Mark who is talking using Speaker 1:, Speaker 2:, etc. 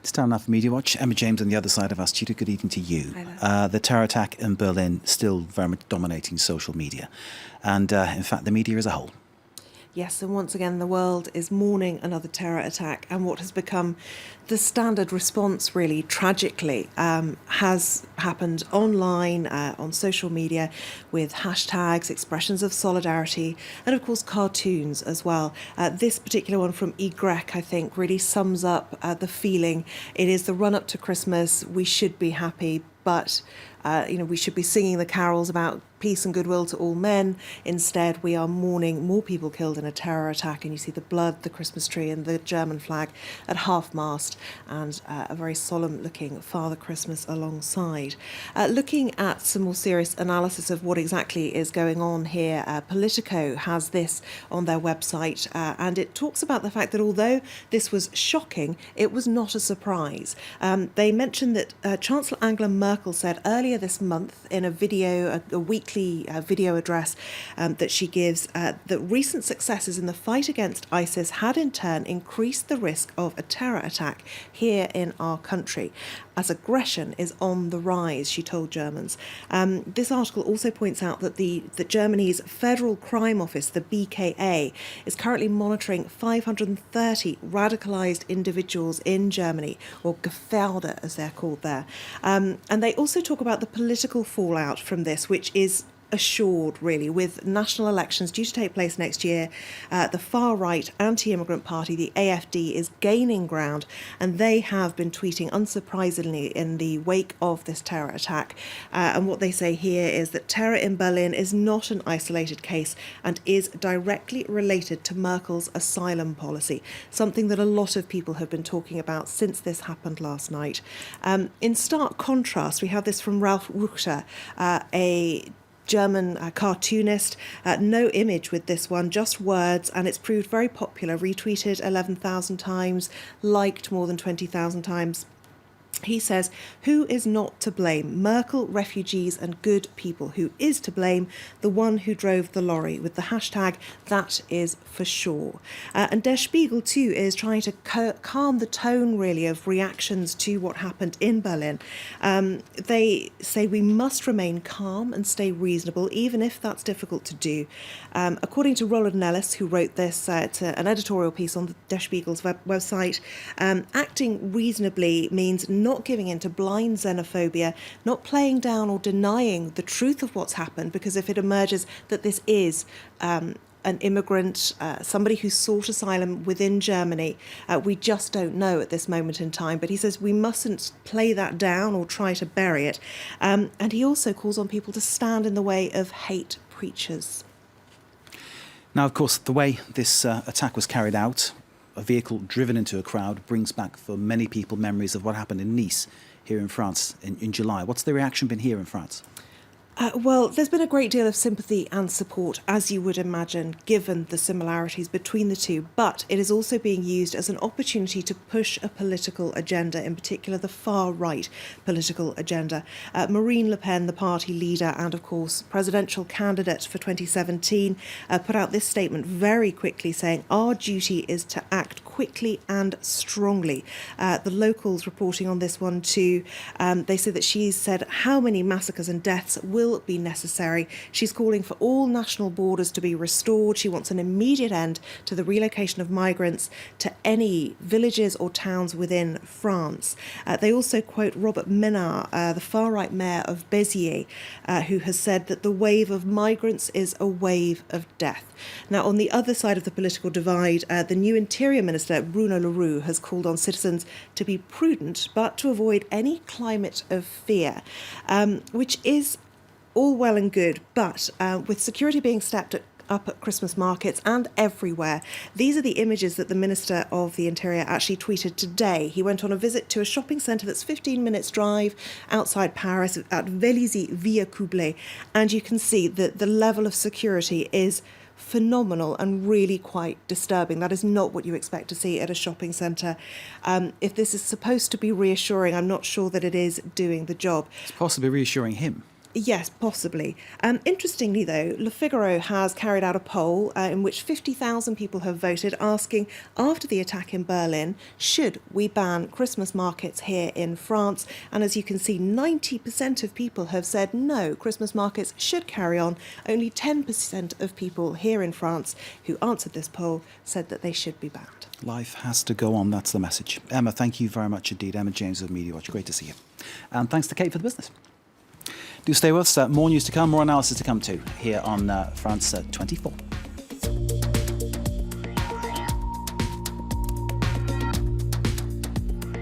Speaker 1: It's time now for MediaWatch. Emma James on the other side of our studio. Good evening to you. The terror attack in Berlin still very much dominating social media, and in fact the media as a whole.
Speaker 2: Yes, and once again the world is mourning another terror attack, and what has become the standard response, really tragically, has happened online, on social media, with hashtags, expressions of solidarity, and of course cartoons as well. This particular one from Y, I think, really sums up the feeling. It is the run-up to Christmas. We should be happy, but we should be singing the carols about peace and goodwill to all men. Instead, we are mourning more people killed in a terror attack, and you see the blood, the Christmas tree, and the German flag at half-mast, and a very solemn-looking Father Christmas alongside. Looking at some more serious analysis of what exactly is going on here, Politico has this on their website, and it talks about the fact that although this was shocking, it was not a surprise. They mentioned that Chancellor Angela Merkel said earlier this month in a video, a weekly video address that she gives, that recent successes in the fight against ISIS had in turn increased the risk of a terror attack here in our country, as aggression is on the rise, she told Germans. This article also points out that that Germany's Federal Crime Office, the BKA, is currently monitoring 530 radicalised individuals in Germany, or Gefährder as they're called there. And they also talk about the political fallout from this, which is assured, really, with national elections due to take place next year. The far-right anti-immigrant party, the AfD, is gaining ground, and they have been tweeting unsurprisingly in the wake of this terror attack. And what they say here is that terror in Berlin is not an isolated case and is directly related to Merkel's asylum policy, something that a lot of people have been talking about since this happened last night. In stark contrast, we have this from Ralf Ruchter, a German cartoonist. No image with this one, just words, and it's proved very popular, retweeted 11,000 times, liked more than 20,000 times. He says, who is not to blame? Merkel, refugees and good people. Who is to blame? The one who drove the lorry, with the hashtag, that is for sure. And Der Spiegel too is trying to calm the tone, really, of reactions to what happened in Berlin. They say we must remain calm and stay reasonable, even if that's difficult to do. According to Roland Nellis, who wrote this, it's an editorial piece on the Der Spiegel's website, acting reasonably means not giving in to blind xenophobia, not playing down or denying the truth of what's happened, because if it emerges that this is an immigrant, somebody who sought asylum within Germany, we just don't know at this moment in time. But he says we mustn't play that down or try to bury it. And he also calls on people to stand in the way of hate preachers.
Speaker 1: Now, of course, the way this attack was carried out, a vehicle driven into a crowd, brings back for many people memories of what happened in Nice here in France in July. What's the reaction been here in France?
Speaker 2: Well, there's been a great deal of sympathy and support, as you would imagine, given the similarities between the two, but it is also being used as an opportunity to push a political agenda, in particular the far-right political agenda. Marine Le Pen, the party leader and, of course, presidential candidate for 2017, put out this statement very quickly saying, our duty is to act quickly and strongly. The locals reporting on this one too, they say that she's said how many massacres and deaths will be necessary. She's calling for all national borders to be restored. She wants an immediate end to the relocation of migrants to any villages or towns within France. They also quote Robert Ménard, the far-right mayor of Béziers, who has said that the wave of migrants is a wave of death. Now, on the other side of the political divide, the new Interior Minister, Bruno Le Roux, has called on citizens to be prudent, but to avoid any climate of fear, which is all well and good, but with security being stepped up at Christmas markets and everywhere, these are the images that the Minister of the Interior actually tweeted today. He went on a visit to a shopping centre that's 15 minutes drive outside Paris at Vélizy-Villers-Coublay, and you can see that the level of security is phenomenal and really quite disturbing. That is not what you expect to see at a shopping centre. If this is supposed to be reassuring, I'm not sure that it is doing the job.
Speaker 1: It's possibly reassuring him.
Speaker 2: Yes, possibly. Interestingly, though, Le Figaro has carried out a poll in which 50,000 people have voted, asking, after the attack in Berlin, should we ban Christmas markets here in France? And as you can see, 90% of people have said no, Christmas markets should carry on. Only 10% of people here in France who answered this poll said that they should be banned.
Speaker 1: Life has to go on, that's the message. Emma, thank you very much indeed. Emma James of MediaWatch, great to see you. And thanks to Kate for the business. Do stay with us. More news to come, more analysis to come too, here on France 24.